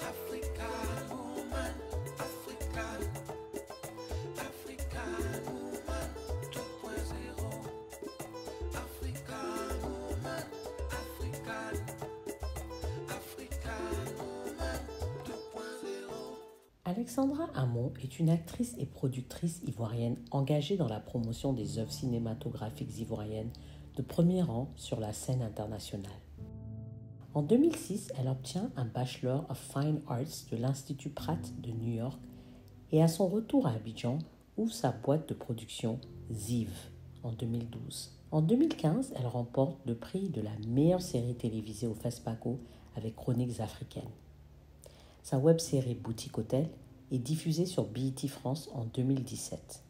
African woman, African, African woman 2.0. African woman, African, African woman 2.0. Alexandra Hamon est une actrice et productrice ivoirienne engagée dans la promotion des œuvres cinématographiques ivoiriennes de premier rang sur la scène internationale. En 2006, elle obtient un Bachelor of Fine Arts de l'Institut Pratt de New York et à son retour à Abidjan, ouvre sa boîte de production Ziv en 2012. En 2015, elle remporte le prix de la meilleure série télévisée au FESPACO avec Chroniques africaines. Sa web-série Boutique Hôtel est diffusée sur BET France en 2017.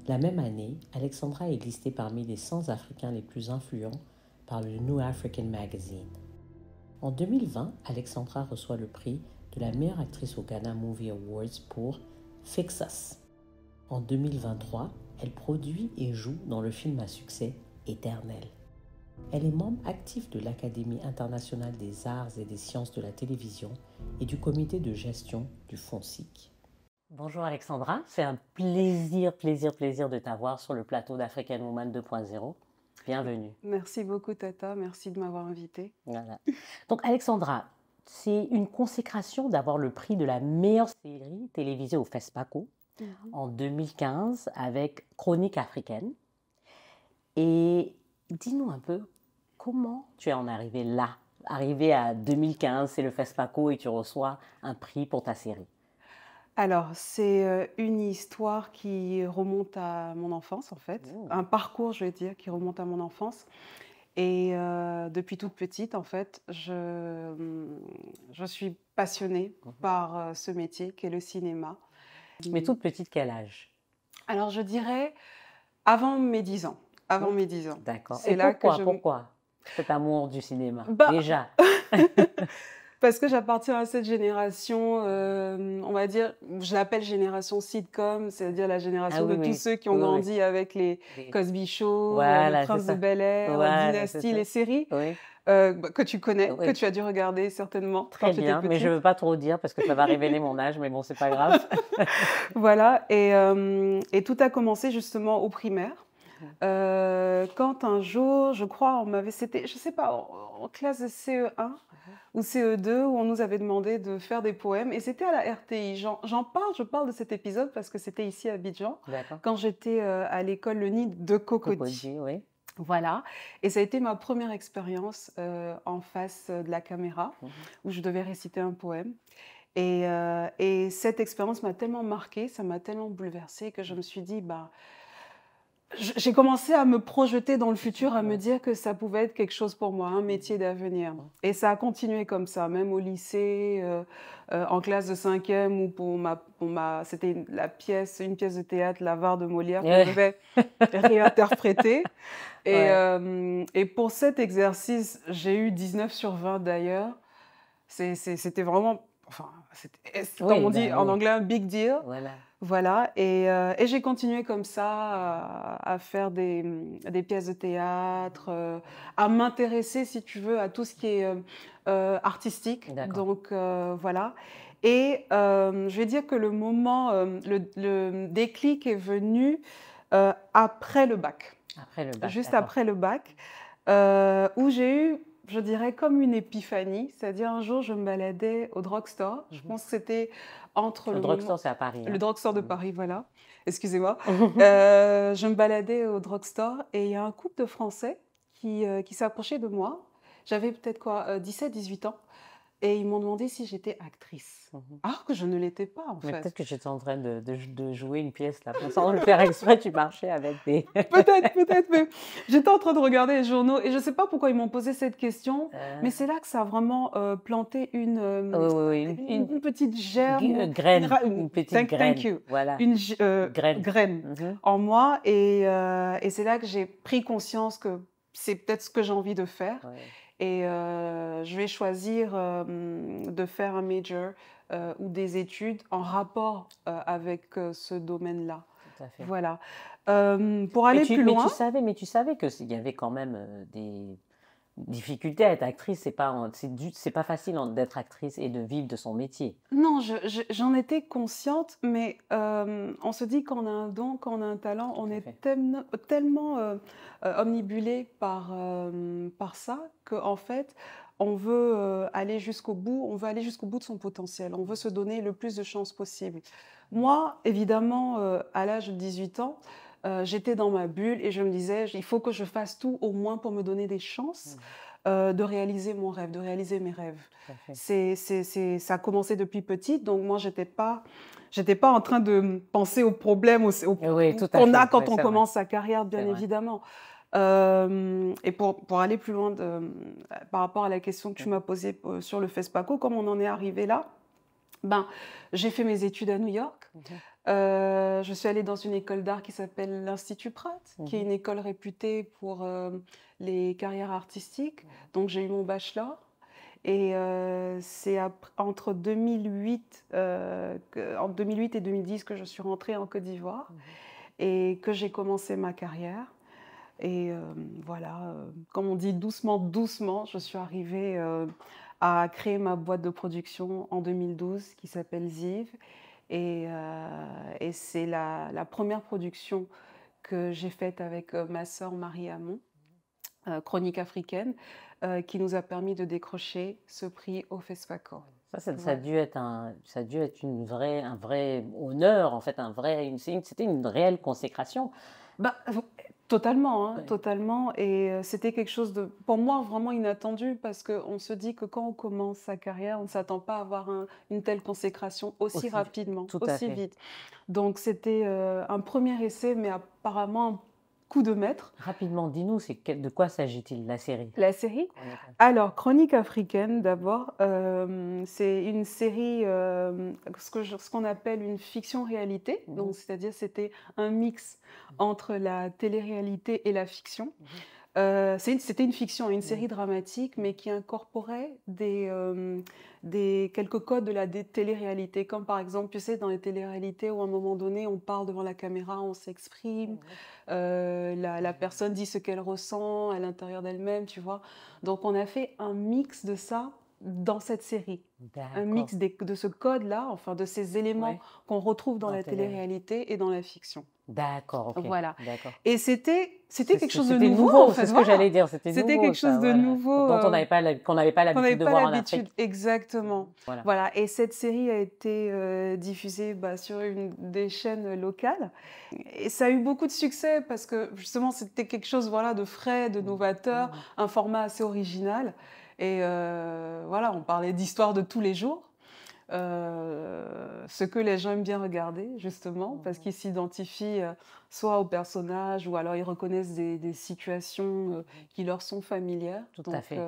La même année, Alexandra est listée parmi les 100 Africains les plus influents par le New African Magazine. En 2020, Alexandra reçoit le prix de la meilleure actrice au Ghana Movie Awards pour Fix Us. En 2023, elle produit et joue dans le film à succès Éternel. Elle est membre actif de l'Académie internationale des arts et des sciences de la télévision et du comité de gestion du FONSIC. Bonjour Alexandra, c'est un plaisir de t'avoir sur le plateau d'African Woman 2.0. Bienvenue. Merci beaucoup Tata, merci de m'avoir invitée. Voilà. Donc Alexandra, c'est une consécration d'avoir le prix de la meilleure série télévisée au FESPACO en 2015 avec Chroniques africaines. Et dis-nous un peu, comment tu es en arrivé là? Arrivé à 2015, c'est le FESPACO et tu reçois un prix pour ta série. Alors, c'est une histoire qui remonte à mon enfance, en fait. Un parcours, je vais dire, qui remonte à mon enfance. Et depuis toute petite, en fait, je suis passionnée par ce métier qui est le cinéma. Mais toute petite, quel âge? Alors, je dirais avant mes 10 ans. Avant mes 10 ans. D'accord. C'est Et là pourquoi, que je... pourquoi cet amour du cinéma, Bah, déjà? Parce que j'appartiens à cette génération, on va dire, je l'appelle génération sitcom, c'est-à-dire la génération de tous ceux qui ont grandi avec les Cosby Show, Voilà, le Prince ça. de Bel-Air, Voilà, Dynasty, les séries oui. Que tu connais, Oui. que tu as dû regarder certainement Très quand tu étais bien, mais petite. je ne veux pas trop dire parce que ça va révéler mon âge, mais bon, c'est pas grave. Voilà, et tout a commencé justement au primaire. Quand un jour, je crois, c'était, je sais pas, en classe de CE1 ou CE2, où on nous avait demandé de faire des poèmes, et c'était à la RTI. Je parle de cet épisode parce que c'était ici à Abidjan, quand j'étais à l'école Le Nid de Cocody. Cocody, oui. Voilà, et ça a été ma première expérience en face de la caméra, où je devais réciter un poème. Et cette expérience m'a tellement marquée, ça m'a tellement bouleversée que je me suis dit, bah, j'ai commencé à me projeter dans le futur, à me dire que ça pouvait être quelque chose pour moi, un métier d'avenir. Et ça a continué comme ça, même au lycée, en classe de 5e, où c'était une pièce de théâtre, L'Avare de Molière, qu'on devait réinterpréter. Et pour cet exercice, j'ai eu 19 sur 20 d'ailleurs. C'était vraiment, enfin, comme on dit en anglais, un big deal. Voilà, et j'ai continué comme ça à faire des pièces de théâtre, à m'intéresser, si tu veux, à tout ce qui est artistique. Donc voilà. Et je vais dire que le moment, le déclic est venu après le bac. Après le bac. Juste après le bac, où j'ai eu, je dirais, comme une épiphanie. C'est-à-dire, un jour, je me baladais au drugstore. Je pense que c'était entre le drugstore, c'est à Paris. Le drugstore de Paris, voilà. Excusez-moi. Je me baladais au drugstore et il y a un couple de Français qui s'est approché de moi. J'avais peut-être quoi, 17-18 ans. Et ils m'ont demandé si j'étais actrice. Alors que je ne l'étais pas, en fait. Mais peut-être que j'étais en train de jouer une pièce, là. Sans le faire exprès, tu marchais avec des... Peut-être, mais j'étais en train de regarder les journaux et je ne sais pas pourquoi ils m'ont posé cette question, mais c'est là que ça a vraiment planté une petite germe. Une graine. Une petite graine. Thank you. Voilà. Une graine en moi. Et c'est là que j'ai pris conscience que c'est peut-être ce que j'ai envie de faire. Et je vais choisir de faire un major ou des études en rapport avec ce domaine-là. Tout à fait. Voilà. Pour aller plus loin... Mais tu savais qu'il y avait quand même difficulté à être actrice, c'est pas facile d'être actrice et de vivre de son métier. Non, j'en étais consciente, mais on se dit qu'on a un don, qu'on a un talent, Tout on à est fait. tellement omnibulé par ça qu'en fait, on veut aller jusqu'au bout, on veut aller jusqu'au bout de son potentiel, on veut se donner le plus de chances possible. Moi, évidemment, à l'âge de 18 ans, j'étais dans ma bulle et je me disais, il faut que je fasse tout au moins pour me donner des chances de réaliser mon rêve, de réaliser mes rêves. Tout à fait. Ça a commencé depuis petite, donc moi, j'étais pas en train de penser aux problèmes Oui, tout à qu'on a fait. quand Oui, on c'est vrai. commence sa carrière, bien C'est vrai. évidemment. Et pour aller plus loin par rapport à la question que tu m'as posée sur le FESPACO, comme on en est arrivé là, ben, j'ai fait mes études à New York. Je suis allée dans une école d'art qui s'appelle l'Institut Pratt, qui est une école réputée pour les carrières artistiques. Donc j'ai eu mon bachelor. Et c'est entre 2008, en 2008 et 2010 que je suis rentrée en Côte d'Ivoire et que j'ai commencé ma carrière. Et voilà, comme on dit doucement, doucement, je suis arrivée à créer ma boîte de production en 2012 qui s'appelle Ziv. Et c'est la première production que j'ai faite avec ma sœur Marie Hamon, Chronique africaine, qui nous a permis de décrocher ce prix au FESPACO. Ça a Voilà. dû être un vrai honneur, en fait, c'était une réelle consécration. Bah, totalement, hein, Ouais. totalement. Et c'était quelque chose de, pour moi, vraiment inattendu parce qu'on se dit que quand on commence sa carrière, on ne s'attend pas à avoir une telle consécration aussi rapidement, Tout à aussi fait. vite. Donc c'était un premier essai, mais apparemment un coup de maître. Rapidement, dis-nous, de quoi s'agit-il, la série? La série. Alors, Chronique africaine, d'abord, c'est une série, ce qu'on appelle une fiction-réalité. Donc, c'est-à-dire, c'était un mix entre la télé-réalité et la fiction. C'était une fiction, une série dramatique, mais qui incorporait quelques codes de la télé-réalité, comme par exemple, tu sais, dans les télé-réalités où à un moment donné, on parle devant la caméra, on s'exprime, la personne dit ce qu'elle ressent à l'intérieur d'elle-même, tu vois. Donc, on a fait un mix de ça dans cette série. Un mix de ce code-là, enfin de ces éléments qu'on retrouve dans la télé-réalité et dans la fiction. D'accord, ok. Voilà. D'accord. Et c'était quelque chose de nouveau, nouveau, en fait. c'est ce que j'allais dire. C'était quelque chose de nouveau. Dont qu'on n'avait pas l'habitude de voir en Afrique. Exactement. Voilà. Et cette série a été diffusée sur une des chaînes locales. Et ça a eu beaucoup de succès parce que justement, c'était quelque chose de frais, de novateur, un format assez original. Et voilà, on parlait d'histoire de tous les jours. Ce que les gens aiment bien regarder, justement, parce qu'ils s'identifient soit aux personnages ou alors ils reconnaissent des situations qui leur sont familières. Tout Donc, à fait.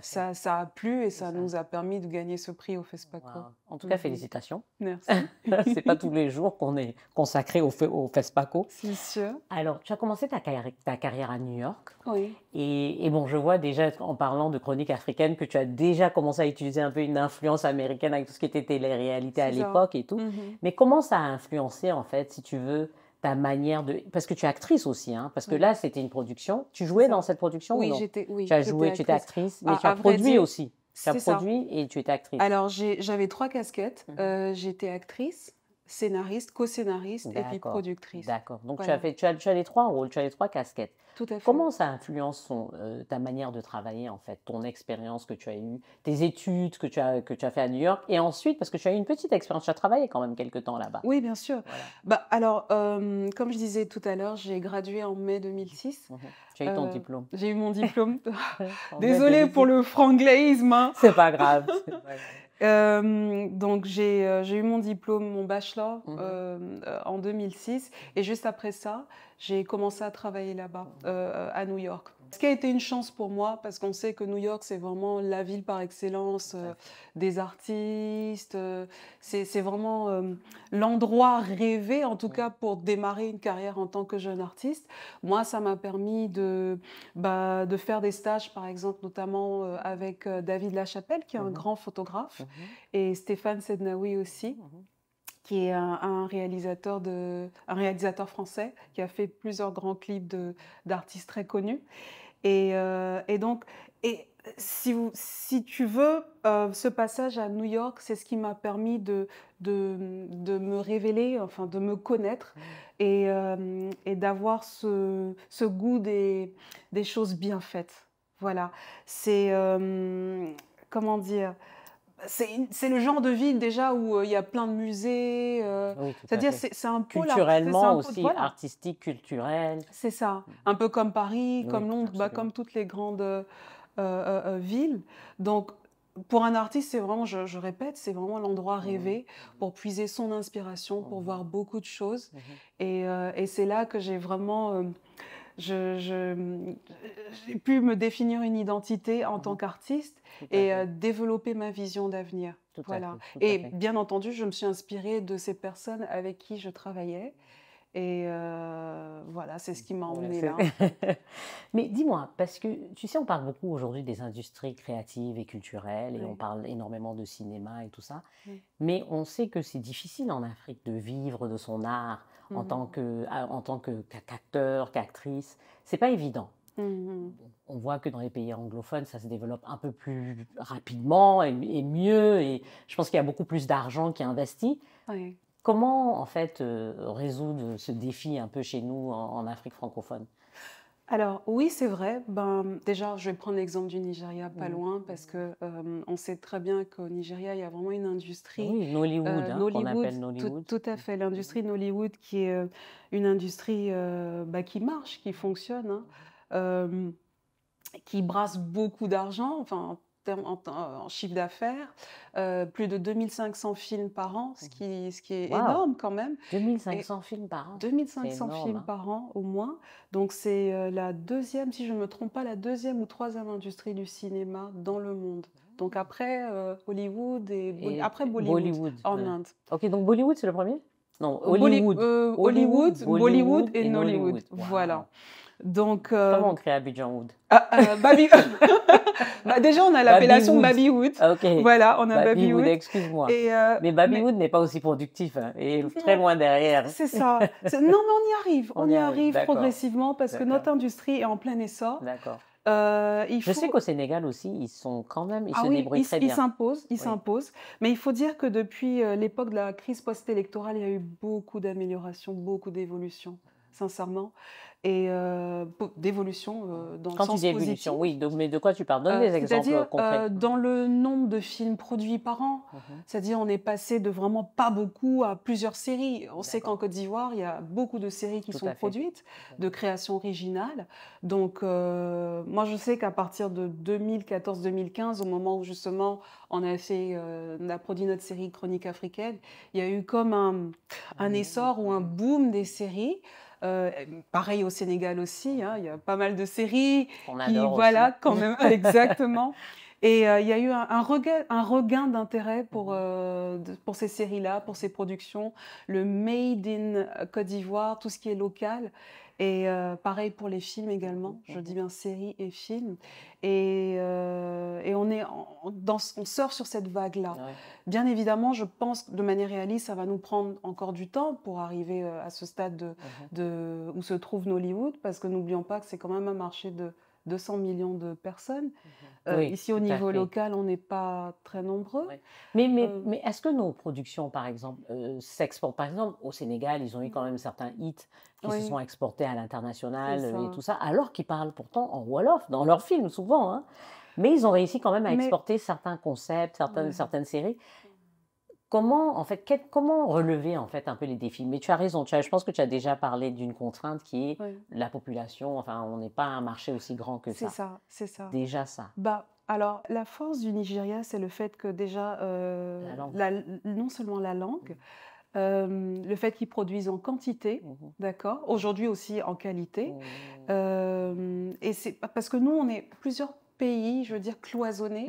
ça a plu et ça nous a permis de gagner ce prix au FESPACO. Wow. En tout cas, félicitations. Merci. C'est pas tous les jours qu'on est consacré au FESPACO. C'est sûr. Alors, tu as commencé ta carrière à New York. Oui. Et bon, je vois déjà, en parlant de chronique africaine, que tu as déjà commencé à utiliser un peu une influence américaine avec tout ce qui était télé-réalité à l'époque et tout. Mais comment ça a influencé, en fait, si tu veux, ta manière de... Parce que tu es actrice aussi, hein, parce que là, c'était une production. Tu jouais dans cette production Oui, ou non? oui, tu as joué, tu étais actrice, mais tu as produit aussi. Tu as produit et tu étais actrice. Alors, j'avais 3 casquettes. J'étais actrice, scénariste, co-scénariste et puis productrice. D'accord. Donc, tu as les 3 rôles, tu as les 3 casquettes. Tout à fait. Comment ça influence ta manière de travailler, en fait, ton expérience que tu as eue, tes études que tu as fait à New York, et ensuite, parce que tu as eu une petite expérience, tu as travaillé quand même quelques temps là-bas. Oui, bien sûr. Voilà. Alors, comme je disais tout à l'heure, j'ai gradué en mai 2006. Tu as eu ton diplôme. J'ai eu mon diplôme. Désolée pour le franglaisme. Hein. C'est pas grave. Donc j'ai eu mon diplôme, mon bachelor en 2006 et juste après ça, j'ai commencé à travailler là-bas à New York. Ce qui a été une chance pour moi parce qu'on sait que New York c'est vraiment la ville par excellence des artistes, c'est vraiment l'endroit rêvé en tout cas pour démarrer une carrière en tant que jeune artiste. Moi ça m'a permis de faire des stages par exemple notamment avec David Lachapelle qui est un grand photographe et Stéphane Sednaoui aussi. Qui est un réalisateur français qui a fait plusieurs grands clips d'artistes très connus. Et donc, Et si tu veux, ce passage à New York, c'est ce qui m'a permis de me révéler, enfin de me connaître et d'avoir ce goût des choses bien faites. Voilà. C'est, comment dire, c'est le genre de ville déjà où il y a plein de musées. Oui, tout à C'est-à-dire, fait. c'est un pôle, Culturellement aussi, voilà. artistique, culturel. C'est ça, un peu comme Paris, Oui, comme Londres, bah, absolument. comme toutes les grandes villes. Donc, pour un artiste, c'est vraiment, je répète, c'est vraiment l'endroit rêvé pour puiser son inspiration, pour voir beaucoup de choses. Mhm. Et c'est là que j'ai vraiment, je- je- j'ai pu me définir une identité en tant qu'artiste Tout à et fait. développer ma vision d'avenir. Tout à Voilà. fait, tout à Et fait. bien entendu, je me suis inspirée de ces personnes avec qui je travaillais. Et voilà, c'est ce qui m'a Ouais, emmenée là, en fait. Mais dis-moi, parce que tu sais, on parle beaucoup aujourd'hui des industries créatives et culturelles et on Ouais, parle énormément de cinéma et tout ça, ouais. mais on sait que c'est difficile en Afrique de vivre de son art Mhm. en tant qu'acteur, qu'actrice. C'est pas évident. Mhm. On voit que dans les pays anglophones, ça se développe un peu plus rapidement et mieux, et je pense qu'il y a beaucoup plus d'argent qui est investi. Ouais. Comment, en fait, résoudre ce défi un peu chez nous en Afrique francophone? Alors oui, c'est vrai. Ben, déjà, je vais prendre l'exemple du Nigeria, pas Mhm. loin, parce que on sait très bien qu'au Nigeria, il y a vraiment une industrie Oui, Nollywood, hein, qu'on Nollywood, appelle tout, Nollywood. tout à fait, l'industrie Nollywood qui est une industrie bah, qui marche, qui fonctionne, hein, euh, qui brasse beaucoup d'argent, enfin, en chiffre d'affaires, plus de 2500 films par an, ce qui est Waouh, énorme quand même. Et 2500 films par an, c'est 2500 énorme, films hein. par an au moins. Donc c'est la deuxième, si je ne me trompe pas, la deuxième ou troisième industrie du cinéma dans le monde. Donc après Hollywood et Et après Bollywood Bollywood, en voilà. Inde. Ok, donc Bollywood, c'est le premier? Non, Hollywood. Hollywood, Bollywood Bollywood et et Nollywood. Nollywood. Waouh. Voilà. Donc Comment on crée Abidjan Wood? Bah, déjà on a l'appellation Babywood. Babywood. Ok, Voilà, on a Babywood, Babywood. excuse-moi. Et Mais mais Babywood n'est pas aussi productif, hein, et très loin derrière. c'est ça. Non, mais On on y y arrive, arrive d'accord, progressivement parce que d'accord, notre industrie est en plein essor. d'accord. Il Je sais faut, qu'au Sénégal aussi, ils sont quand même, ils ah se oui, débrouillent très il bien. s'impose, il Oui, s'impose. Mais il faut dire que depuis l'époque de la crise post-électorale, il y a eu beaucoup d'améliorations, beaucoup d'évolutions, sincèrement. Et d'évolutions dans le quand tu sens dis positif. évolution, oui, mais de quoi tu parles? Donne des exemples C'est-à-dire concrets. dans le nombre de films produits par an. Mhm. C'est-à-dire on est passé de vraiment pas beaucoup à plusieurs séries. On sait qu'en D'accord, Côte d'Ivoire, il y a beaucoup de séries qui tout sont à fait. produites, Tout à de fait. création originale. Donc moi je sais qu'à partir de 2014-2015, au moment où justement on a produit notre série Chronique africaine, il y a eu comme un essor ou un boom des séries. Euh, Pareil au Sénégal aussi, hein, il y a pas mal de séries On qui, adore aussi. voilà, quand même, exactement. Et il y a eu un regain d'intérêt Mhm. pour ces séries-là, pour ces productions, le Made in Côte d'Ivoire, tout ce qui est local. Et pareil pour les films également, je dis Mhm. bien séries et films. Et on est on sort sur cette vague-là. Ouais. Bien évidemment, je pense que de manière réaliste, ça va nous prendre encore du temps pour arriver à ce stade Mhm. où se trouve Nollywood, parce que n'oublions pas que c'est quand même un marché de 200 millions de personnes. Oui, Ici, au tout à niveau fait. local, on n'est pas très nombreux. Ouais. Mais, mais, Euh, mais est-ce que nos productions, par exemple, s'exportent? Par exemple, au Sénégal, ils ont eu quand même certains hits qui se sont oui, exportés à c'est l'international et ça. tout ça, alors qu'ils parlent pourtant en Wolof dans leurs films, souvent, hein. Mais ils ont réussi quand même à Mais exporter certains concepts, ouais. certaines séries. Comment, en fait, comment relever en fait un peu les défis? Mais tu as raison, je pense que tu as déjà parlé d'une contrainte qui est Ouais, la population. Enfin, on n'est pas un marché aussi grand que c'est ça. ça, c'est ça. Déjà ça, Bah, alors, la force du Nigeria, c'est le fait que déjà, la langue. non seulement la langue, le fait qu'ils produisent en quantité, Mhm. d'accord, aujourd'hui aussi en qualité. Mhm. Et c'est parce que nous, on est plusieurs pays, je veux dire, cloisonnés.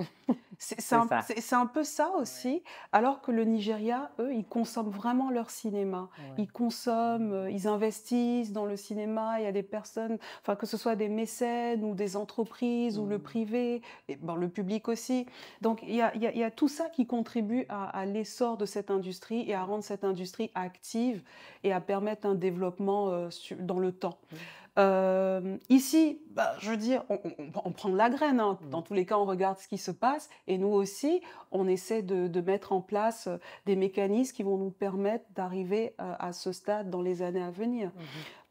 C'est ça. C'est un peu ça Ouais, aussi, alors que le Nigeria, eux, ils consomment vraiment leur cinéma. ouais. Ils consomment, ils investissent dans le cinéma. Il y a des personnes, enfin que ce soit des mécènes ou des entreprises ou le Mhm. privé, et bon, le public aussi. Donc il y a tout ça qui contribue à l'essor de cette industrie et à rendre cette industrie active et à permettre un développement dans le temps. Ici, bah, je veux dire, on prend de la graine, hein. Dans tous les cas, on regarde ce qui se passe et nous aussi, on essaie de mettre en place des mécanismes qui vont nous permettre d'arriver à ce stade dans les années à venir.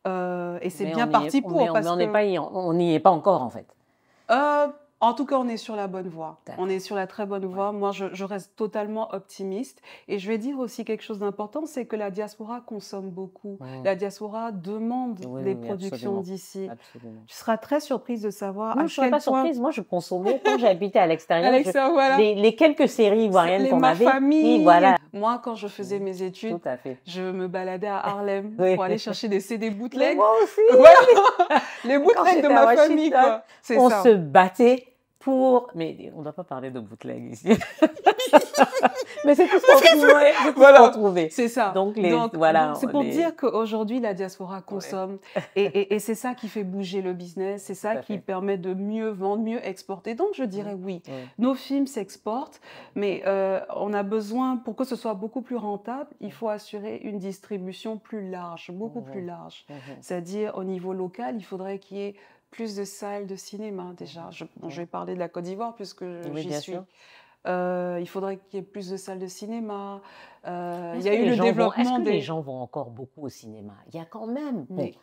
Et c'est bien parti pour, parce on que on n'y est pas encore, en fait. en tout cas, on est sur la bonne voie. D'accord. On est sur la très bonne voie. Moi, je reste totalement optimiste. Et je vais dire aussi quelque chose d'important, c'est que la diaspora consomme beaucoup. La diaspora demande Oui, des oui, productions absolument. d'ici. Absolument. Tu seras très surprise de savoir Non, à je ne serais quel pas point... surprise. Moi, je consommais quand j'habitais à l'extérieur. Alexa, voilà. Les quelques séries ivoiriennes Les qu'on Ma avait. Famille. Oui, voilà. Moi, quand je faisais mes études, Tout à fait. je me baladais à Harlem Oui. pour aller chercher des CD Mais bootleg. moi aussi. Voilà, les Quand bootlegs de j'étais à Ma Famille, Washington, quoi. C'est on ça. se battait pour... Mais on ne doit pas parler de bootleg ici. Mais c'est tout ce qu'on trouvait. C'est tout ce Voilà. qu'on trouvait. C'est ça. Donc, voilà. C'est pour les- dire qu'aujourd'hui, la diaspora consomme. Et c'est ça qui fait bouger le business. C'est ça Tout à qui fait. permet de mieux vendre, mieux exporter. Donc, je dirais oui. Oui. Nos films s'exportent, mais on a besoin, pour que ce soit beaucoup plus rentable, il faut assurer une distribution plus large, beaucoup plus large. C'est-à-dire, au niveau local, il faudrait qu'il y ait plus de salles de cinéma déjà. Je vais parler de la Côte d'Ivoire puisque Oui, j'y bien suis. sûr. Il faudrait qu'il y ait plus de salles de cinéma. Il Est-ce y a que eu les le gens vont- développement Est-ce que des... les gens vont encore beaucoup au cinéma? Il y a quand même... Bon, Mais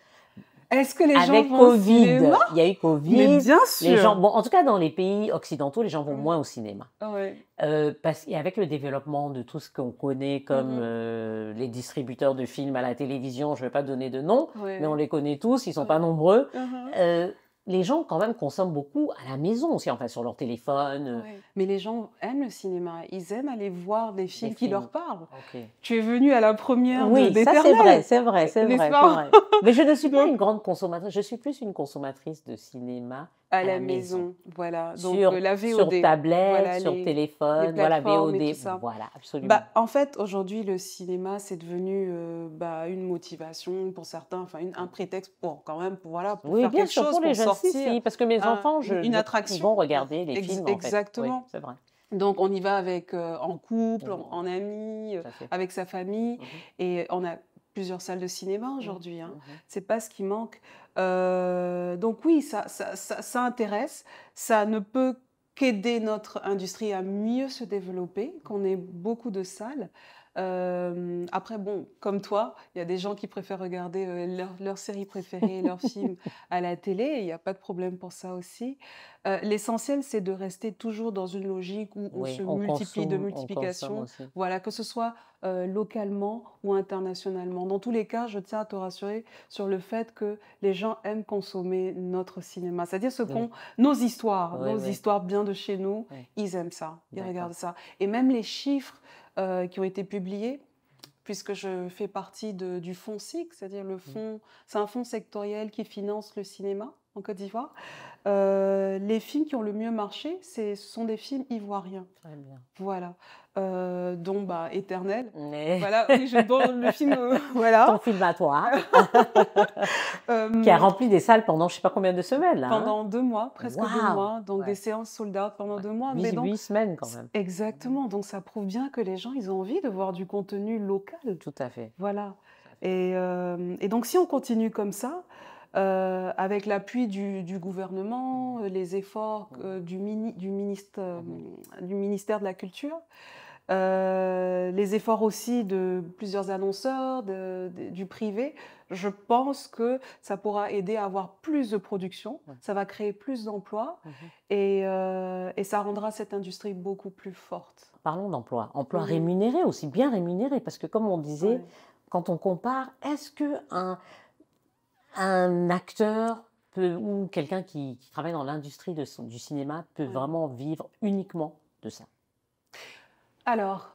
est-ce que les gens avec vont au Covid, cinéma? il y a eu Mais Covid. bien sûr. Les gens, bon, en tout cas, dans les pays occidentaux, les gens vont moins au cinéma. Ouais. Et avec le développement de tout ce qu'on connaît comme les distributeurs de films à la télévision, je ne vais pas donner de nom, Ouais. mais on les connaît tous, ils ne sont pas nombreux. Mhm. Les gens quand même consomment beaucoup à la maison aussi, enfin sur leur téléphone. Ouais. Mais les gens aiment le cinéma. Ils aiment aller voir des films qui films. leur parlent. Ok. Tu es venu à la première Oui, ça c'est d'Éternel. vrai, c'est vrai, c'est N'est-ce vrai, pas? c'est vrai. Mais je ne suis pas Donc- une grande consommatrice, je suis plus une consommatrice de cinéma À la maison. Voilà. Donc, sur, la sur VOD. tablette, Voilà, sur les téléphone, voilà, plateformes et VOD, tout ça. voilà, absolument. Bah, en fait, aujourd'hui, le cinéma, c'est devenu une motivation pour certains, enfin un prétexte pour quand même, pour, voilà, pour Oui, faire bien quelque sûr, chose, pour les pour jeunes, si, sortir. si, parce que mes enfants, Une attraction. ils vont regarder les films, en fait. Exactement. Oui, c'est vrai, Donc, on y va avec, en couple, Mhm. en amis, tout à fait. avec sa famille. Mhm. Et on a plusieurs salles de cinéma aujourd'hui. Hein. Mhm. C'est pas ce qui manque. Donc oui, ça intéresse. Ça ne peut qu'aider notre industrie à mieux se développer, qu'on ait beaucoup de salles. Après, bon, comme toi, il y a des gens qui préfèrent regarder leur série préférée, leurs films à la télé. Il n'y a pas de problème pour ça aussi. L'essentiel, c'est de rester toujours dans une logique où on Oui, se on multiplie de consomme multiplication. aussi. Voilà, que ce soit localement ou internationalement. Dans tous les cas, je tiens à te rassurer sur le fait que les gens aiment consommer notre cinéma. C'est-à-dire Oui. nos histoires, Oui, nos oui. histoires bien de chez nous, Oui. ils aiment ça, ils D'accord. regardent ça. Et même les chiffres qui ont été publiés, puisque je fais partie du fonds SIC, c'est-à-dire c'est un fonds sectoriel qui finance le cinéma en Côte d'Ivoire. Les films qui ont le mieux marché, ce sont des films ivoiriens. Très bien. Voilà. Dont Éternel. Mais Voilà, oui, dont le film. Voilà. ton film à toi, Euh, qui a rempli des salles pendant je ne sais pas combien de semaines, là. pendant 2 mois, presque 2 Waouh. mois. Donc Ouais. des séances sold out pendant 2 mois. Mais donc, 8 semaines quand même. exactement. Donc ça prouve bien que les gens, ils ont envie de voir du contenu local. Tout à fait. Voilà. Et donc, si on continue comme ça, avec l'appui du gouvernement, les efforts du ministère de la Culture, les efforts aussi de plusieurs annonceurs, du privé, je pense que ça pourra aider à avoir plus de production, ça va créer plus d'emplois et ça rendra cette industrie beaucoup plus forte. Parlons d'emploi. Emploi rémunéré aussi, bien rémunéré, parce que comme on disait, Ouais. quand on compare, est-ce qu'un acteur ou quelqu'un qui travaille dans l'industrie du cinéma peut vraiment vivre uniquement de ça? Alors,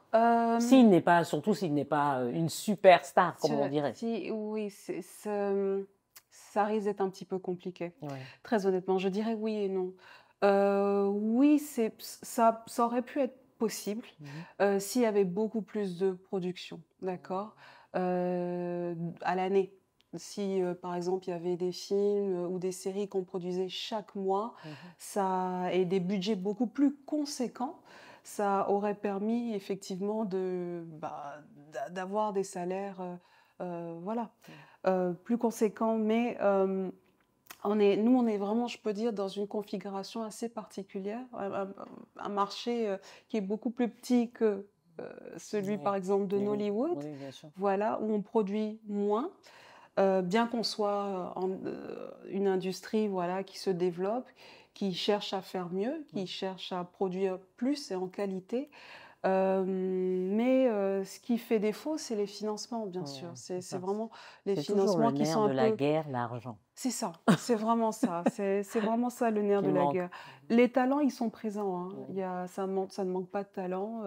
S'il n'est pas, surtout s'il n'est pas une superstar, comme on dirait. oui, ça risque d'être un petit peu compliqué. Ouais. Très honnêtement, je dirais oui et non. Oui, ça aurait pu être possible s'il y avait beaucoup plus de production, d'accord, à l'année. Si, par exemple, il y avait des films ou des séries qu'on produisait chaque mois, et des budgets beaucoup plus conséquents, ça aurait permis effectivement d'avoir des salaires voilà, plus conséquents. Mais Nous, on est vraiment, je peux dire, dans une configuration assez particulière, un marché qui est beaucoup plus petit que celui, Oui, par exemple, de oui, Nollywood, oui, bien sûr. voilà, où on produit moins, bien qu'on soit une industrie, voilà, qui se développe, qui cherche à faire mieux, qui cherche à produire plus et en qualité. Mais ce qui fait défaut, c'est les financements, bien sûr. Ouais, c'est C'est ça. vraiment les C'est toujours le financements qui nerf sont de un la peu... guerre, l'argent. C'est ça, c'est vraiment ça. C'est vraiment ça le nerf Qui de la manque. guerre. Les talents, ils sont présents, hein. Ouais. Ça ne manque pas de talent.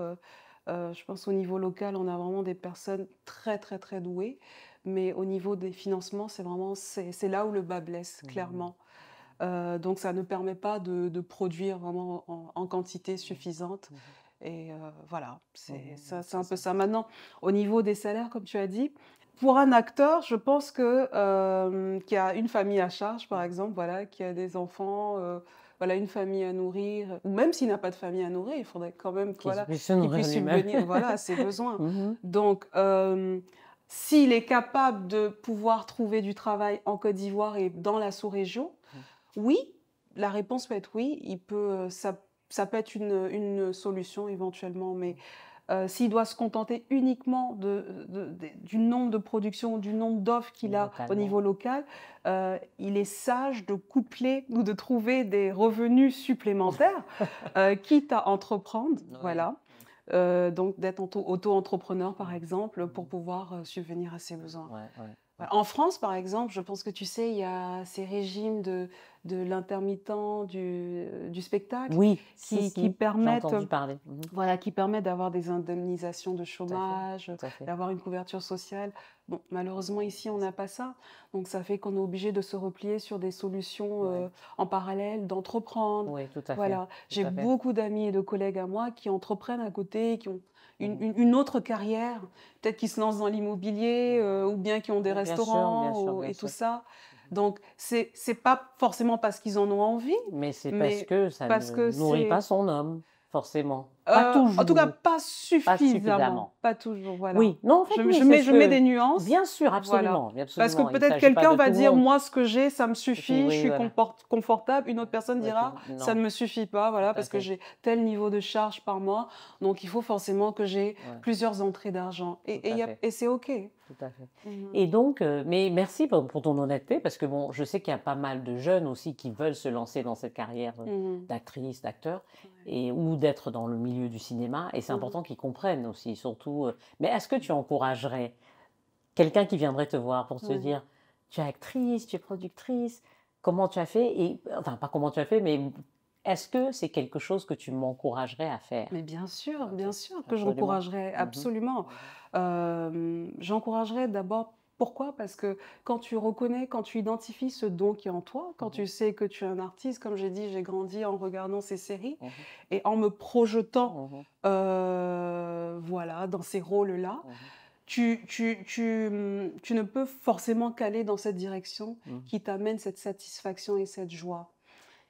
Je pense au niveau local, on a vraiment des personnes très, très, très douées. Mais au niveau des financements, c'est là où le bas blesse, Mhm. clairement. Donc ça ne permet pas de produire vraiment en quantité suffisante. Mhm. Et voilà, Mhm. c'est C'est un peu ça. ça. Maintenant, au niveau des salaires, comme tu as dit, pour un acteur, je pense que qui a une famille à charge, par exemple, voilà, qui a des enfants, voilà, une famille à nourrir, ou même s'il n'a pas de famille à nourrir, il faudrait quand même que, Qui voilà, puisse se qu'il nourrir puisse lui-même. subvenir, voilà, à ses besoins. Mhm. Donc, s'il est capable de pouvoir trouver du travail en Côte d'Ivoire et dans la sous-région, oui, la réponse peut être oui. Ça peut être une solution éventuellement, mais s'il doit se contenter uniquement du nombre de productions, du nombre d'offres qu'il a au Localement. niveau local, il est sage de coupler ou de trouver des revenus supplémentaires, quitte à entreprendre, Oui. voilà. Donc d'être auto-entrepreneur, par exemple, pour pouvoir subvenir à ses besoins. Ouais, ouais, ouais. Voilà. En France, par exemple, je pense que tu sais, il y a ces régimes de l'intermittent du spectacle Oui, qui j'ai permettent, entendu parler. voilà, qui permettent d'avoir des indemnisations de Tout à fait, chômage, tout à fait. d'avoir une couverture sociale. Bon, malheureusement, ici, on n'a pas ça. Donc, ça fait qu'on est obligé de se replier sur des solutions Ouais. en parallèle, d'entreprendre. Oui, tout à fait, Voilà. tout J'ai à fait. beaucoup d'amis et de collègues à moi qui entreprennent à côté, qui ont Mhm. une autre carrière, peut-être qui se lancent dans l'immobilier ou bien qui ont des Oui, bien sûr, bien restaurants sûr, bien et tout sûr. ça. Donc, c'est pas forcément parce qu'ils en ont envie, Mais c'est parce mais que ça parce ne que nourrit pas c'est... son homme, forcément. Pas En tout cas, toujours, pas pas suffisamment, suffisamment. pas toujours, voilà. Oui, non, en fait, oui, c'est ce Je mets des que... nuances, Bien sûr, voilà. absolument, Parce que absolument. Il ne peut-être s'agit pas quelqu'un de va tout le dire, monde. moi, ce que j'ai, ça me Suffit, suffit, je oui, suis voilà. confortable. Une autre personne Ouais, dira, ça ne non, me suffit pas, voilà, tout à parce que fait. j'ai tel niveau de charge par mois. Donc, il faut forcément que j'ai Ouais, plusieurs entrées d'argent. tout à fait. Et c'est OK. Tout à fait. Mhm. Et donc, mais merci pour ton honnêteté, parce que bon, je sais qu'il y a pas mal de jeunes aussi qui veulent se lancer dans cette carrière Mhm. d'actrice, d'acteur, Ouais. ou d'être dans le milieu du cinéma. Et c'est Mhm. important qu'ils comprennent aussi, surtout. Mais est-ce que tu encouragerais quelqu'un qui viendrait te voir pour te Ouais. dire, tu es actrice, tu es productrice, comment tu as fait et, enfin, pas comment tu as fait, mais est-ce que c'est quelque chose que tu m'encouragerais à faire? Mais bien sûr que Absolument. j'encouragerais, Mhm. absolument. J'encouragerais d'abord, pourquoi? Parce que quand tu reconnais, quand tu identifies ce don qui est en toi, quand tu sais que tu es un artiste, comme j'ai dit, j'ai grandi en regardant ces séries Mhm. et en me projetant, Mhm. voilà, dans ces rôles-là, Mhm. tu ne peux forcément qu'aller dans cette direction Mhm. qui t'amène cette satisfaction et cette joie.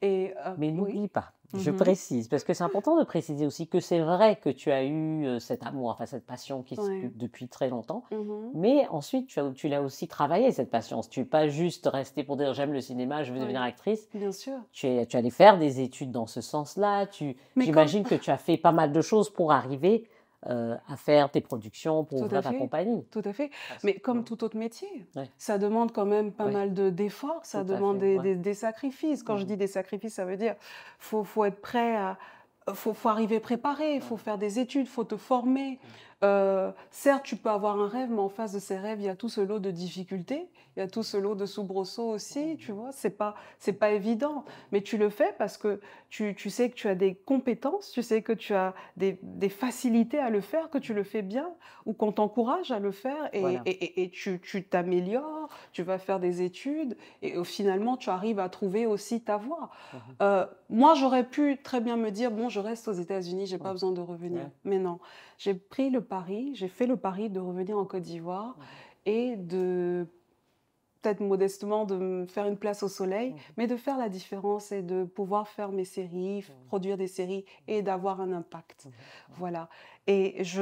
Et Mais oui. n'oublie pas, je Mhm. précise, parce que c'est important de préciser aussi que c'est vrai que tu as eu cet amour, enfin cette passion Ouais. depuis très longtemps, Mhm. mais ensuite tu l'as aussi travaillé, cette passion. Tu n'es pas juste resté pour dire j'aime le cinéma, je veux devenir Ouais. actrice. Bien sûr. Tu es allé faire des études dans ce sens-là. Mais comme, J'imagine que tu as fait pas mal de choses pour arriver à faire tes productions, pour tout ouvrir à ta fait, compagnie. tout à fait. Parce Mais que- comme tout autre métier, Ouais, ça demande quand même pas ouais, mal d'efforts, ça tout à demande fait. Ouais. des sacrifices. Quand je Mhm. dis des sacrifices, ça veut dire faut être prêt à... Faut arriver préparé, il faut faire des études, il faut te former. Certes, tu peux avoir un rêve, mais en face de ces rêves, il y a tout ce lot de difficultés, il y a tout ce lot de soubresauts aussi, tu vois. C'est pas évident, mais tu le fais parce que tu sais que tu as des compétences, tu sais que tu as des facilités à le faire, que tu le fais bien, ou qu'on t'encourage à le faire, Voilà. et tu t'améliores, tu vas faire des études, et finalement, tu arrives à trouver aussi ta voie. Mhm. Moi, j'aurais pu très bien me dire, bon, je reste aux États-Unis, j'ai pas Mhm. besoin de revenir. Ouais. Mais non, j'ai pris le pari, j'ai fait le pari de revenir en Côte d'Ivoire et de, peut-être modestement, de me faire une place au soleil, Mhm. mais de faire la différence et de pouvoir faire mes séries, produire des séries et d'avoir un impact. Mhm. Voilà. Et je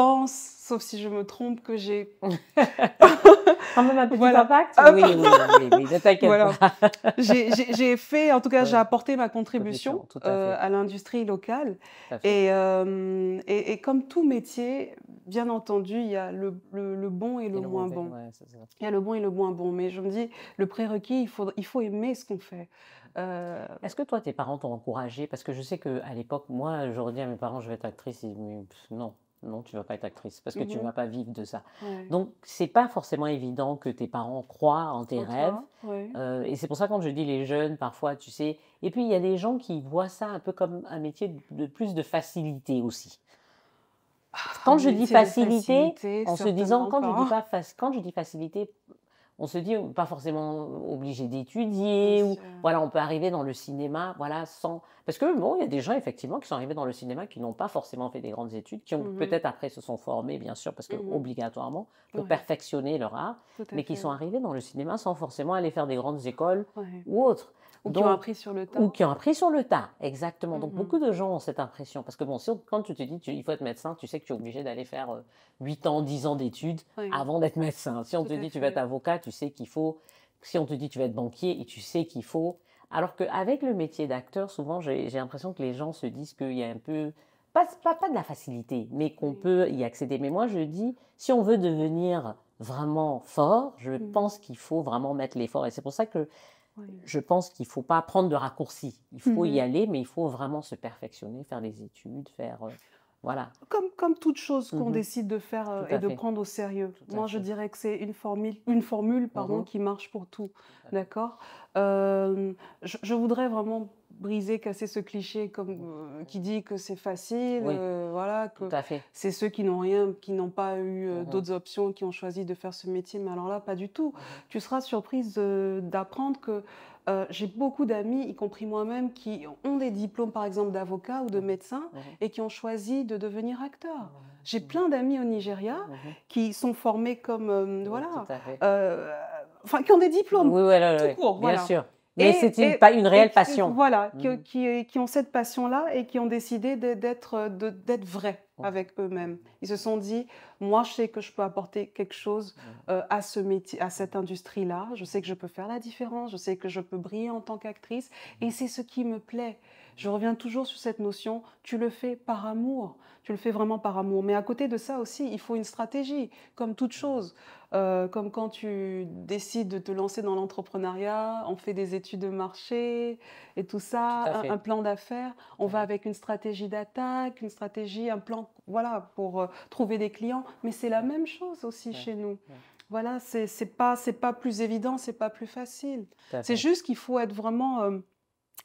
pense, sauf si je me trompe, que j'ai Quand même un petit voilà. impact? Oui, oui, oui, oui, ne t'inquiète Voilà. pas. J'ai fait, en tout cas, j'ai Ouais, apporté ma contribution contribution, tout à fait, à l'industrie locale. tout à fait. Et comme tout métier, bien entendu, il y a le bon et Et le le moins mauvais, bon. ouais, c'est ça. Il y a le bon et le moins bon. Mais je me dis, le prérequis, il faut aimer ce qu'on fait. Est-ce que toi, tes parents t'ont encouragé? Parce que je sais qu'à l'époque, moi, j'aurais dit à mes parents, je vais être actrice. Ils me disent, non, non, tu vas pas être actrice parce que tu Mhm. vas pas vivre de ça. Ouais. Donc, c'est pas forcément évident que tes parents croient en tes En rêves. toi, ouais. Et c'est pour ça, quand je dis les jeunes, parfois, tu sais. Et puis, il y a des gens qui voient ça un peu comme un métier de plus de facilité aussi. Un Quand je dis métier de facilité, facilité, en se disant, certainement pas. quand je dis facilité, on se dit pas forcément obligé Bien d'étudier ou sûr. voilà, on peut arriver dans le cinéma, voilà, sans parce que bon, il y a des gens effectivement qui sont arrivés dans le cinéma qui n'ont pas forcément fait des grandes études, qui ont Mhm. peut-être après se sont formés, bien sûr, parce que Mhm. obligatoirement pour Ouais, perfectionner leur art, tout à mais qui fait. sont arrivés dans le cinéma sans forcément aller faire des grandes écoles Ouais. ou autres. Ou qui ont Donc, appris sur le ou tas. qui ont appris sur le tas, exactement. Donc, Mhm. beaucoup de gens ont cette impression. Parce que, bon, quand tu te dis il faut être médecin, tu sais que tu es obligé d'aller faire 8 ans, 10 ans d'études Oui, avant d'être médecin. Si on tout te à dit tu vas être fait. avocat, tu sais qu'il faut. Si on te dit tu vas être banquier, et tu sais qu'il faut. Alors qu'avec le métier d'acteur, souvent, j'ai l'impression que les gens se disent qu'il y a un peu. Pas de la facilité, mais qu'on Oui. peut y accéder. Mais moi, je dis, si on veut devenir vraiment fort, je Mhm. pense qu'il faut vraiment mettre l'effort. Et c'est pour ça que Oui. je pense qu'il ne faut pas prendre de raccourcis. Il faut y Mhm. aller, mais il faut vraiment se perfectionner, faire des études, faire... voilà. Comme toute chose qu'on Mhm. décide de faire Tout et à de fait. prendre au sérieux. Tout à Moi, je fait. dirais que c'est une formule pardon, Mhm. qui marche pour tout. Tout à fait. D'accord? Je voudrais vraiment briser, casser ce cliché qui dit que c'est facile, Oui, voilà, tout que à fait. c'est ceux qui n'ont rien, qui n'ont pas eu Mhm. d'autres options, qui ont choisi de faire ce métier. Mais alors là, pas du tout. Mhm. Tu seras surprise d'apprendre que j'ai beaucoup d'amis, y compris moi-même, qui ont des diplômes, par exemple, d'avocat ou de Mhm. médecin, Mhm. et qui ont choisi de devenir acteurs. J'ai Mhm. plein d'amis au Nigeria Mhm. qui sont formés comme, Oui, voilà, tout à fait. enfin, qui ont des diplômes Oui, oui, tout court, bien voilà. sûr. Mais c'est Et, pas une réelle et passion. voilà, Mhm. qui ont cette passion-là et qui ont décidé d'être vrais Mhm. avec eux-mêmes. Ils se sont dit, moi, je sais que je peux apporter quelque chose à ce métier, à cette industrie-là. Je sais que je peux faire la différence. Je sais que je peux briller en tant qu'actrice. Et c'est ce qui me plaît. Je reviens toujours sur cette notion, tu le fais par amour. Tu le fais vraiment par amour. Mais à côté de ça aussi, il faut une stratégie, comme toute chose. Comme quand tu décides de te lancer dans l'entrepreneuriat, on fait des études de marché et tout ça, Tout à fait. un plan d'affaires. On Tout à va fait. avec une stratégie d'attaque, une stratégie, un plan, voilà, pour trouver des clients. Mais c'est la même chose aussi Ouais. chez nous. Ouais. Voilà, c'est pas plus évident, c'est pas plus facile. Tout à C'est fait. juste qu'il faut être vraiment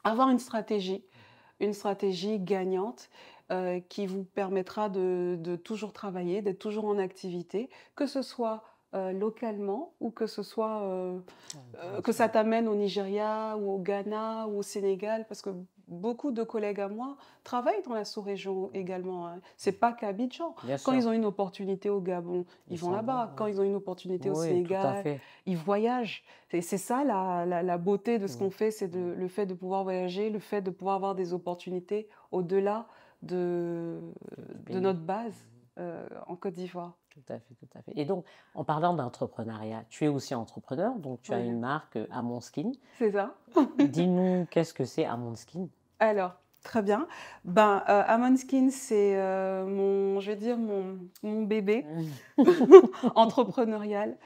avoir une stratégie gagnante qui vous permettra de toujours travailler, d'être toujours en activité, que ce soit localement ou que ce soit que ça t'amène au Nigeria ou au Ghana ou au Sénégal, parce que beaucoup de collègues à moi travaillent dans la sous-région également. Hein. C'est pas qu'à Abidjan. Bien Quand sûr. ils ont une opportunité au Gabon, ils vont s'en là-bas. vont, Quand ouais. ils ont une opportunité au Oui, tout à Sénégal, fait. ils voyagent. C'est ça la beauté de ce qu'on Mhm. fait, c'est le fait de pouvoir voyager, le fait de pouvoir avoir des opportunités au-delà de Du pays. notre base en Côte d'Ivoire. Tout à fait, tout à fait. Et donc, en parlant d'entrepreneuriat, tu es aussi entrepreneur, donc tu as Ouais. une marque Amonskin. C'est ça. Dis-nous, qu'est-ce que c'est Amonskin? Alors, très bien. Ben, Amonskin, c'est je vais dire mon bébé entrepreneurial.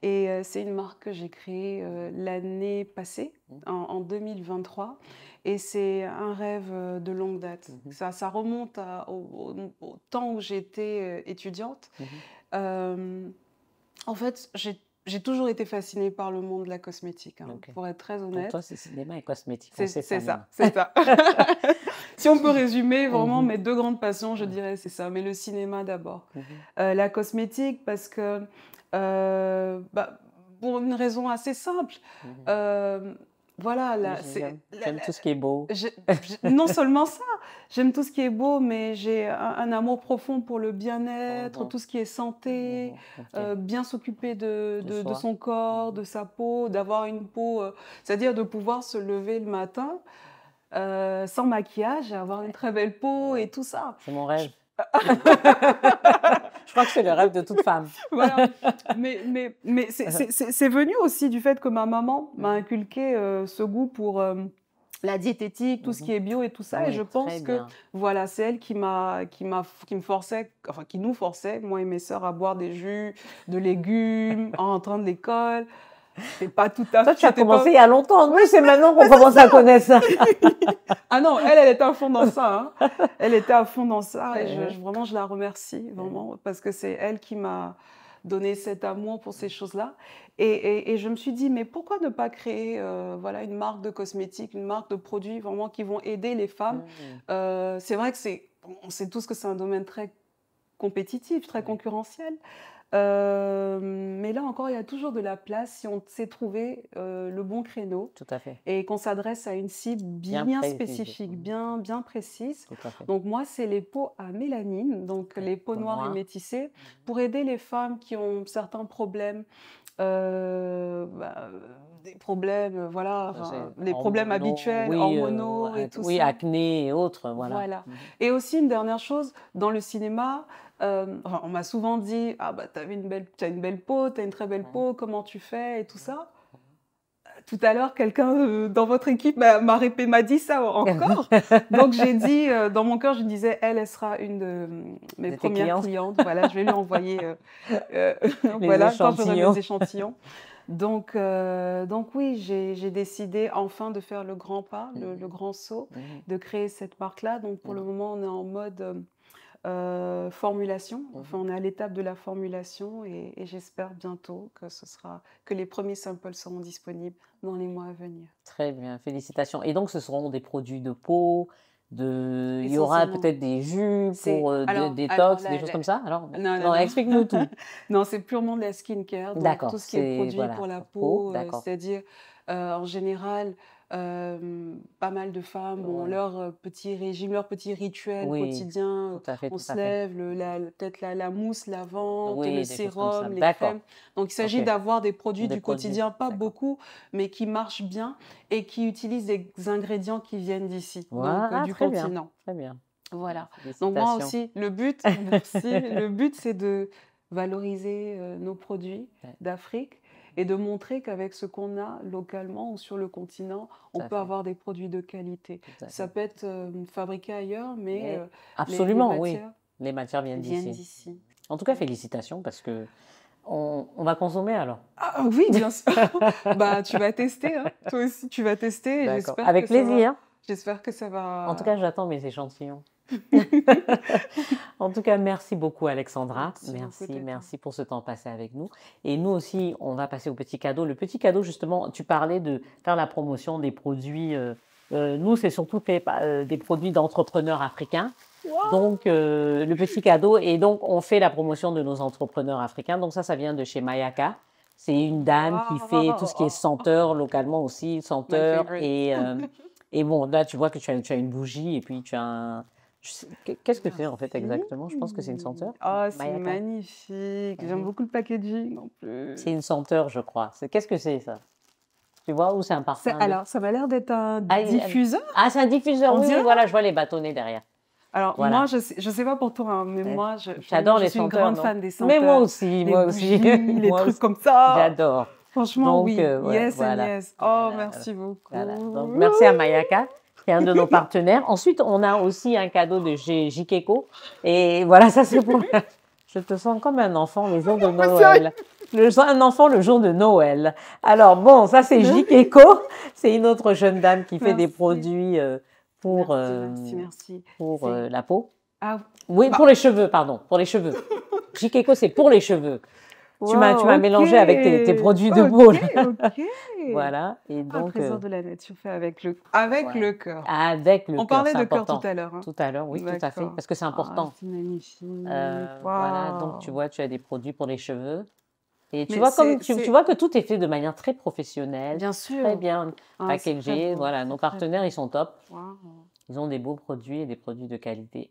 Et c'est une marque que j'ai créée l'année passée, en 2023. Et c'est un rêve de longue date. Ça remonte au temps où j'étais étudiante. En fait, j'ai toujours été fascinée par le monde de la cosmétique, hein, Ok. pour être très Pour honnête. toi, c'est cinéma et cosmétique. On C'est sait c'est ça ça, c'est ça. Si on peut résumer vraiment Mhm. mes deux grandes passions, je Ouais. dirais c'est ça. Mais le cinéma d'abord. Mhm. La cosmétique parce que, bah, pour une raison assez simple. Mhm. Voilà, Oui, j'aime tout ce qui est beau. non seulement ça, j'aime tout ce qui est beau, mais j'ai un amour profond pour le bien-être, Mhm. tout ce qui est santé, Ok. bien s'occuper de soi. son corps, de sa peau, d'avoir une peau, c'est-à-dire de pouvoir se lever le matin sans maquillage et avoir une très belle peau et tout ça. C'est mon rêve. Je crois que c'est le rêve de toute femme. Voilà. Mais c'est venu aussi du fait que ma maman m'a inculqué ce goût pour la diététique, tout ce qui est bio et tout ça. Et Oui, je très pense que bien. voilà, c'est elle qui me forçait, enfin qui nous forçait, moi et mes sœurs, à boire des jus de légumes en rentrant de l'école. C'était pas tout à Toi, fait. tu as c'était commencé pas- il y a longtemps. Nous, c'est maintenant qu'on commence à connaître ça. Ah non, elle était à fond dans ça. Hein. Elle était à fond dans ça et Ouais. vraiment, je la remercie, vraiment, parce que c'est elle qui m'a donné cet amour pour ces choses-là. Et je me suis dit, mais pourquoi ne pas créer voilà, une marque de cosmétiques, une marque de produits vraiment qui vont aider les femmes. C'est vrai que on sait tous que c'est un domaine très compétitif, très concurrentiel. Mais là encore, il y a toujours de la place si on sait trouver le bon créneau Tout à fait. et qu'on s'adresse à une cible Bien bien précis. spécifique, bien précise. Tout à fait. Donc moi, c'est les peaux à mélanine, donc les peaux peaux noires et noires. métissées, pour aider les femmes qui ont certains problèmes, des problèmes, voilà, enfin, les problèmes Hormonaux, habituels, oui, hormonaux et tout oui, ça. acné et autres, voilà. Voilà. Et aussi une dernière chose, dans le cinéma, enfin, on m'a souvent dit, ah bah t'as une belle peau, t'as une très belle peau, comment tu fais et tout ça. Tout à l'heure, quelqu'un dans votre équipe m'a dit ça encore. Donc j'ai dit, dans mon cœur, je me disais, elle sera une de mes De tes premières clientes. clientes. Voilà, je vais lui envoyer Les voilà, quand j'aurai échantillons. mes échantillons. Donc oui, j'ai décidé enfin de faire le grand pas, le grand saut, de créer cette marque-là. Donc pour le moment, on est en mode formulation. Enfin, on est à l'étape de la formulation et j'espère bientôt que les premiers samples seront disponibles dans les mois à venir. Très bien, félicitations. Et donc, ce seront des produits de peau, il y aura Essentiellement. peut-être des jus pour Alors, détox, là, des choses comme ça? Alors, non. explique-nous tout. Non, c'est purement de la skincare, donc D'accord, tout ce qui est c'est, produit voilà, pour la peau, peau, d'accord. c'est-à-dire en général, pas mal de femmes ont Ouais. leur petit régime, leur petit rituel Oui, quotidien. tout à fait, On tout se à fait. lève, peut-être la mousse lavante, Oui, le des choses comme ça. sérum, les D'accord, crèmes. Donc il s'agit ok. d'avoir des produits Des du produits, quotidien, pas d'accord. beaucoup, mais qui marchent bien et qui utilisent des ingrédients qui viennent d'ici, donc Voilà, du très bien, continent. très bien. Voilà. Donc moi Félicitations. aussi, le but, c'est de valoriser nos produits Ouais. d'Afrique et de montrer qu'avec ce qu'on a localement ou sur le continent, on Tout à peut fait. avoir des produits de qualité. Tout à Ça fait. peut être fabriqué ailleurs, mais Mais les absolument, oui. matières Les matières viennent viennent d'ici. d'ici. En tout cas, félicitations parce que on va consommer alors. Ah oui, bien sûr. Bah, tu vas tester, hein. Toi aussi, tu vas tester. Et D'accord. Avec plaisir. J'espère que ça va. En tout cas, j'attends mes échantillons. En tout cas, merci beaucoup Alexandra. Merci beaucoup, Tata. Merci pour ce temps passé avec nous. Et nous aussi, on va passer au petit cadeau. Le petit cadeau, justement, tu parlais de faire la promotion des produits. Nous, c'est surtout des produits d'entrepreneurs africains. Donc, le petit cadeau. Et donc, on fait la promotion de nos entrepreneurs africains. Donc, ça vient de chez Mayaka. C'est une dame qui fait tout ce qui est senteur, localement aussi, senteur. favorite. Et bon, là, tu vois que tu as une bougie et puis tu as un... Qu'est-ce que c'est en fait exactement? Je pense que c'est une senteur. Oh, c'est Mayaka. magnifique. J'aime beaucoup le packaging en plus. C'est une senteur, je crois. Qu'est-ce que c'est ça? Tu vois, ou c'est un parfum? Alors, ça m'a l'air d'être un Ah, diffuseur. Ah, c'est un diffuseur. On Oui, dirait. voilà, je vois les bâtonnets derrière. Alors, Voilà. moi, je sais pas pour toi, hein, mais Ouais. moi, J'adore je les suis une senteurs. grande non? fan des Mais senteurs. moi aussi, Les moi aussi. bougies, les Moi trucs aussi. comme ça. J'adore. Franchement, Donc, oui. ouais, Yes voilà. and yes. Oh, Voilà, merci beaucoup. Voilà. Donc, merci à Mayaka, qui est un de nos partenaires. Ensuite, on a aussi un cadeau de chez Jikeko. Et voilà, ça c'est pour... Je te sens comme un enfant le jour de Noël. Un enfant le jour de Noël. Alors bon, ça c'est Jikeko. C'est une autre jeune dame qui fait des Merci. produits pour, Merci. pour C'est- la peau. Ah, Oui, Bah. pour les cheveux, pardon. Pour les cheveux. Jikeko, c'est pour les cheveux. Tu m'as wow, mélangé avec tes produits de ok, peau. là. ok. Voilà. Et Un donc, trésor de la nature fait avec ouais. le cœur. avec le On cœur, parlait c'est de cœur important. tout à l'heure. Hein. Tout à l'heure, oui, tout à fait, D'accord. parce que c'est important. Ah, c'est magnifique. Voilà, donc Waouh. tu vois, tu as des produits pour les cheveux. Et tu Mais vois, comme c'est- tu vois que tout est fait de manière très professionnelle, Bien sûr. très bien Ah, c'est très packagé. beau, Voilà, nos c'est très partenaires, ils sont top. beau. Waouh. Ils ont des beaux produits et des produits de qualité.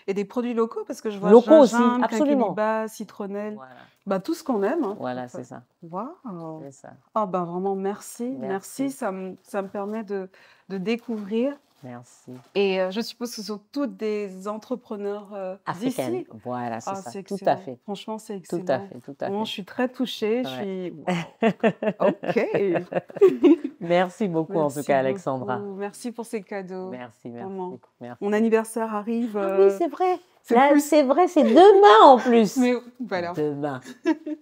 Et des produits locaux, parce que je vois Locaux aussi, gingembre, absolument. quinquiliba, citronnelle, Voilà, bah, tout ce qu'on aime. Hein. voilà, c'est ça. Waouh. C'est ça. Ah, bah, vraiment, merci. Merci. Ça me permet de découvrir Merci. Et je suppose que ce sont toutes des entrepreneurs Africaine. d'ici. Voilà, c'est Ah, ça. c'est Tout excellent. à fait. Franchement, c'est Tout à excellent. fait. Tout à Vraiment, fait. je suis très touchée. Je Ouais. suis... OK. Merci beaucoup, en tout Merci cas, Alexandra. beaucoup. Merci pour ces cadeaux. Merci, merci. Vraiment. Merci. Mon anniversaire arrive. Ah oui, c'est vrai. c'est Là, plus- c'est vrai, c'est demain en plus. Mais voilà. Demain.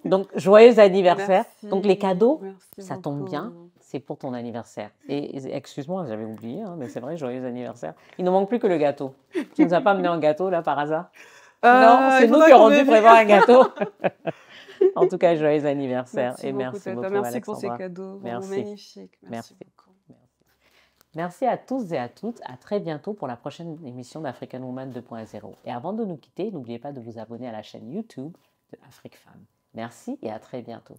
Donc, joyeux anniversaire. Merci. Donc, les cadeaux, Merci ça tombe beaucoup. bien, c'est pour ton anniversaire. Et excuse-moi, j'avais oublié, hein, mais c'est vrai, joyeux anniversaire. Il ne manque plus que le gâteau. Tu nous as pas amené un gâteau, là, par hasard? Non, c'est Il nous faudrait qui aurons qu'on dû me prévoir un gâteau. En tout cas, joyeux anniversaire. Merci Et beaucoup, merci Tata. beaucoup, Merci pour ces Alexandra. cadeaux. Vraiment Merci. magnifiques. Merci. Merci beaucoup. Merci. Merci à tous et à toutes. À très bientôt pour la prochaine émission d'African Woman 2.0. Et avant de nous quitter, n'oubliez pas de vous abonner à la chaîne YouTube de Afrique Femme. Merci et à très bientôt.